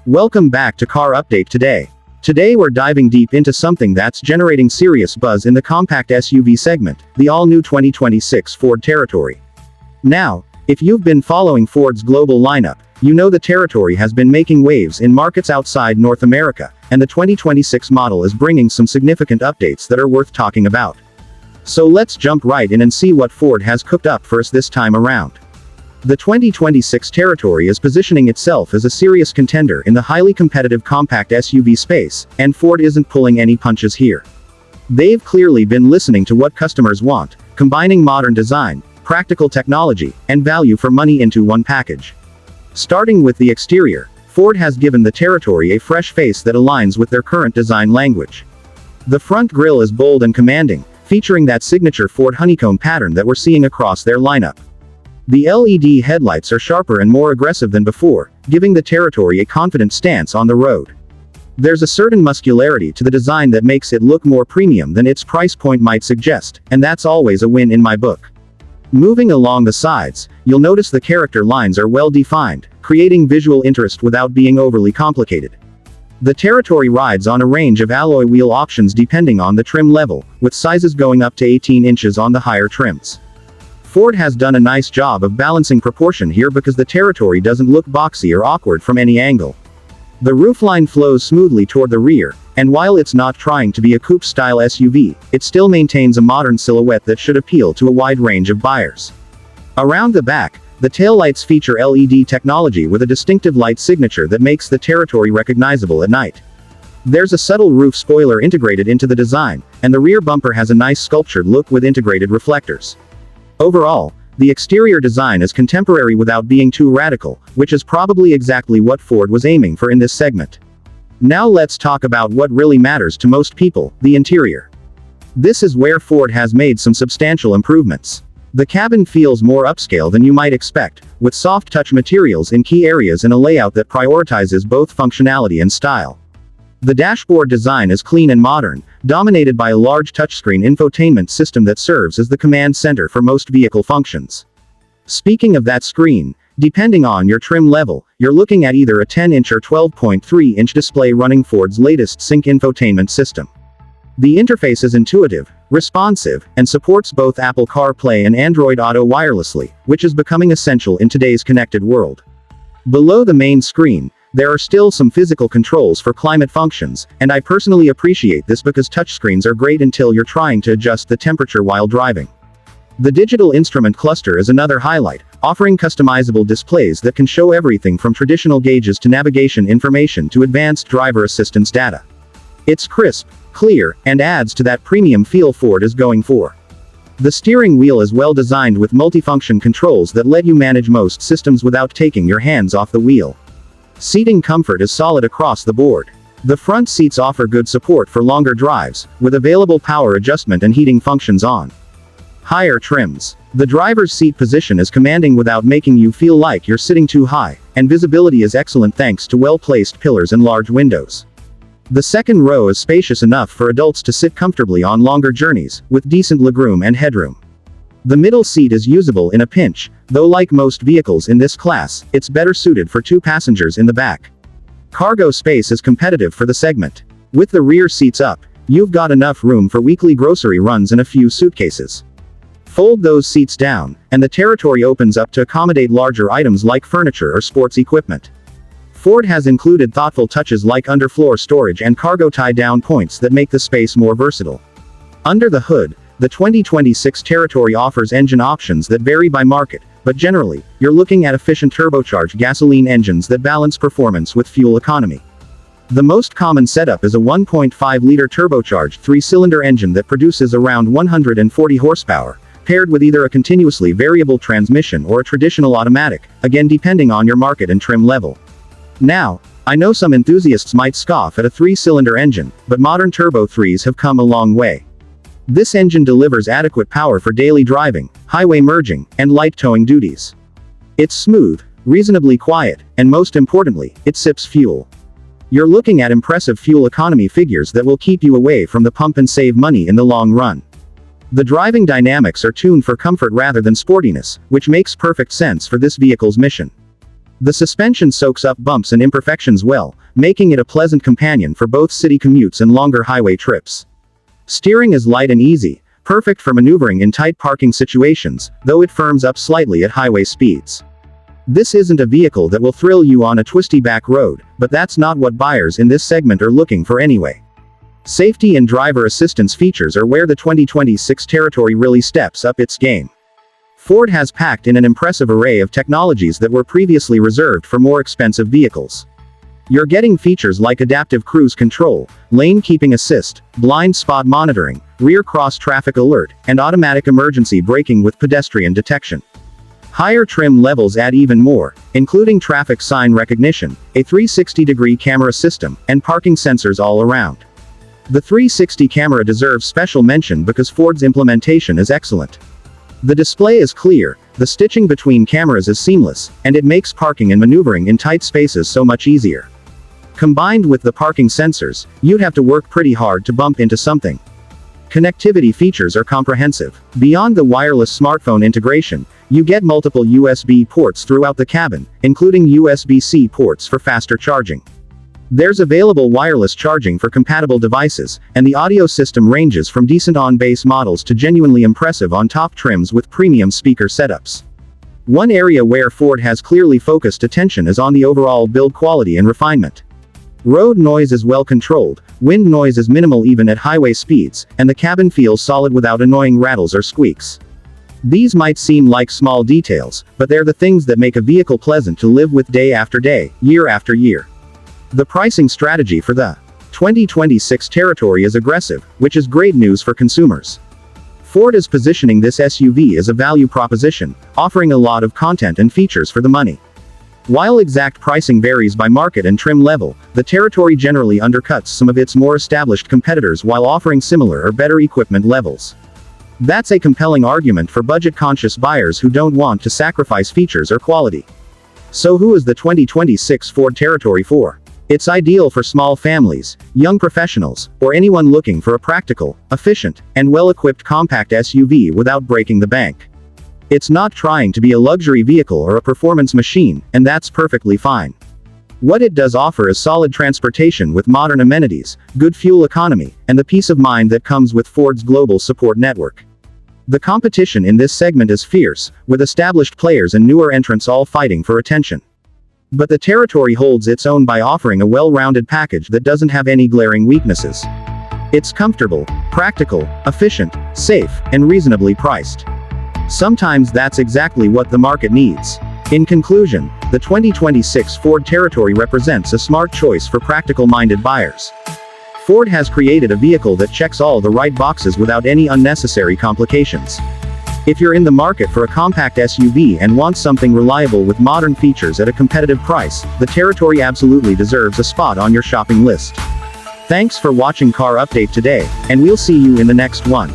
Welcome back to Car Update Today. Today we're diving deep into something that's generating serious buzz in the compact SUV segment, the all-new 2026 Ford Territory. Now, if you've been following Ford's global lineup, you know the Territory has been making waves in markets outside North America, and the 2026 model is bringing some significant updates that are worth talking about. So let's jump right in and see what Ford has cooked up for us this time around. The 2026 Territory is positioning itself as a serious contender in the highly competitive compact SUV space, and Ford isn't pulling any punches here. They've clearly been listening to what customers want, combining modern design, practical technology, and value for money into one package. Starting with the exterior, Ford has given the Territory a fresh face that aligns with their current design language. The front grille is bold and commanding, featuring that signature Ford honeycomb pattern that we're seeing across their lineup. The LED headlights are sharper and more aggressive than before, giving the Territory a confident stance on the road. There's a certain muscularity to the design that makes it look more premium than its price point might suggest, and that's always a win in my book. Moving along the sides, you'll notice the character lines are well defined, creating visual interest without being overly complicated. The Territory rides on a range of alloy wheel options depending on the trim level, with sizes going up to 18 inches on the higher trims. Ford has done a nice job of balancing proportion here because the Territory doesn't look boxy or awkward from any angle. The roofline flows smoothly toward the rear, and while it's not trying to be a coupe-style SUV, it still maintains a modern silhouette that should appeal to a wide range of buyers. Around the back, the taillights feature LED technology with a distinctive light signature that makes the Territory recognizable at night. There's a subtle roof spoiler integrated into the design, and the rear bumper has a nice sculptured look with integrated reflectors. Overall, the exterior design is contemporary without being too radical, which is probably exactly what Ford was aiming for in this segment. Now let's talk about what really matters to most people, the interior. This is where Ford has made some substantial improvements. The cabin feels more upscale than you might expect, with soft touch materials in key areas and a layout that prioritizes both functionality and style. The dashboard design is clean and modern, dominated by a large touchscreen infotainment system that serves as the command center for most vehicle functions. Speaking of that screen, depending on your trim level, you're looking at either a 10-inch or 12.3-inch display running Ford's latest Sync infotainment system. The interface is intuitive, responsive, and supports both Apple CarPlay and Android Auto wirelessly, which is becoming essential in today's connected world. Below the main screen, there are still some physical controls for climate functions, and I personally appreciate this because touchscreens are great until you're trying to adjust the temperature while driving. The digital instrument cluster is another highlight, offering customizable displays that can show everything from traditional gauges to navigation information to advanced driver assistance data. It's crisp, clear, and adds to that premium feel Ford is going for. The steering wheel is well designed with multifunction controls that let you manage most systems without taking your hands off the wheel. Seating comfort is solid across the board. The front seats offer good support for longer drives, with available power adjustment and heating functions on. Higher trims. The driver's seat position is commanding without making you feel like you're sitting too high, and visibility is excellent thanks to well-placed pillars and large windows. The second row is spacious enough for adults to sit comfortably on longer journeys, with decent legroom and headroom. The middle seat is usable in a pinch, though like most vehicles in this class, it's better suited for two passengers in the back. Cargo space is competitive for the segment. With the rear seats up, you've got enough room for weekly grocery runs and a few suitcases. Fold those seats down, and the Territory opens up to accommodate larger items like furniture or sports equipment. Ford has included thoughtful touches like underfloor storage and cargo tie-down points that make the space more versatile. Under the hood, the 2026 Territory offers engine options that vary by market, but generally, you're looking at efficient turbocharged gasoline engines that balance performance with fuel economy. The most common setup is a 1.5-liter turbocharged 3-cylinder engine that produces around 140 horsepower, paired with either a continuously variable transmission or a traditional automatic, again depending on your market and trim level. Now, I know some enthusiasts might scoff at a 3-cylinder engine, but modern Turbo 3s have come a long way. This engine delivers adequate power for daily driving, highway merging, and light towing duties. It's smooth, reasonably quiet, and most importantly, it sips fuel. You're looking at impressive fuel economy figures that will keep you away from the pump and save money in the long run. The driving dynamics are tuned for comfort rather than sportiness, which makes perfect sense for this vehicle's mission. The suspension soaks up bumps and imperfections well, making it a pleasant companion for both city commutes and longer highway trips. Steering is light and easy, perfect for maneuvering in tight parking situations, though it firms up slightly at highway speeds. This isn't a vehicle that will thrill you on a twisty back road, but that's not what buyers in this segment are looking for anyway. Safety and driver assistance features are where the 2026 Territory really steps up its game. Ford has packed in an impressive array of technologies that were previously reserved for more expensive vehicles. You're getting features like adaptive cruise control, lane keeping assist, blind spot monitoring, rear cross traffic alert, and automatic emergency braking with pedestrian detection. Higher trim levels add even more, including traffic sign recognition, a 360-degree camera system, and parking sensors all around. The 360 camera deserves special mention because Ford's implementation is excellent. The display is clear, the stitching between cameras is seamless, and it makes parking and maneuvering in tight spaces so much easier. Combined with the parking sensors, you'd have to work pretty hard to bump into something. Connectivity features are comprehensive. Beyond the wireless smartphone integration, you get multiple USB ports throughout the cabin, including USB-C ports for faster charging. There's available wireless charging for compatible devices, and the audio system ranges from decent on-base models to genuinely impressive on-top trims with premium speaker setups. One area where Ford has clearly focused attention is on the overall build quality and refinement. Road noise is well controlled, wind noise is minimal even at highway speeds, and the cabin feels solid without annoying rattles or squeaks. These might seem like small details, but they're the things that make a vehicle pleasant to live with day after day, year after year. The pricing strategy for the 2026 Territory is aggressive, which is great news for consumers. Ford is positioning this SUV as a value proposition, offering a lot of content and features for the money. While exact pricing varies by market and trim level, the Territory generally undercuts some of its more established competitors while offering similar or better equipment levels. That's a compelling argument for budget-conscious buyers who don't want to sacrifice features or quality. So who is the 2026 Ford Territory for? It's ideal for small families, young professionals, or anyone looking for a practical, efficient, and well-equipped compact SUV without breaking the bank. It's not trying to be a luxury vehicle or a performance machine, and that's perfectly fine. What it does offer is solid transportation with modern amenities, good fuel economy, and the peace of mind that comes with Ford's global support network. The competition in this segment is fierce, with established players and newer entrants all fighting for attention. But the Territory holds its own by offering a well-rounded package that doesn't have any glaring weaknesses. It's comfortable, practical, efficient, safe, and reasonably priced. Sometimes that's exactly what the market needs. In conclusion, the 2026 Ford Territory represents a smart choice for practical-minded buyers. Ford has created a vehicle that checks all the right boxes without any unnecessary complications. If you're in the market for a compact SUV and want something reliable with modern features at a competitive price, the Territory absolutely deserves a spot on your shopping list. Thanks for watching Car Update today, and we'll see you in the next one.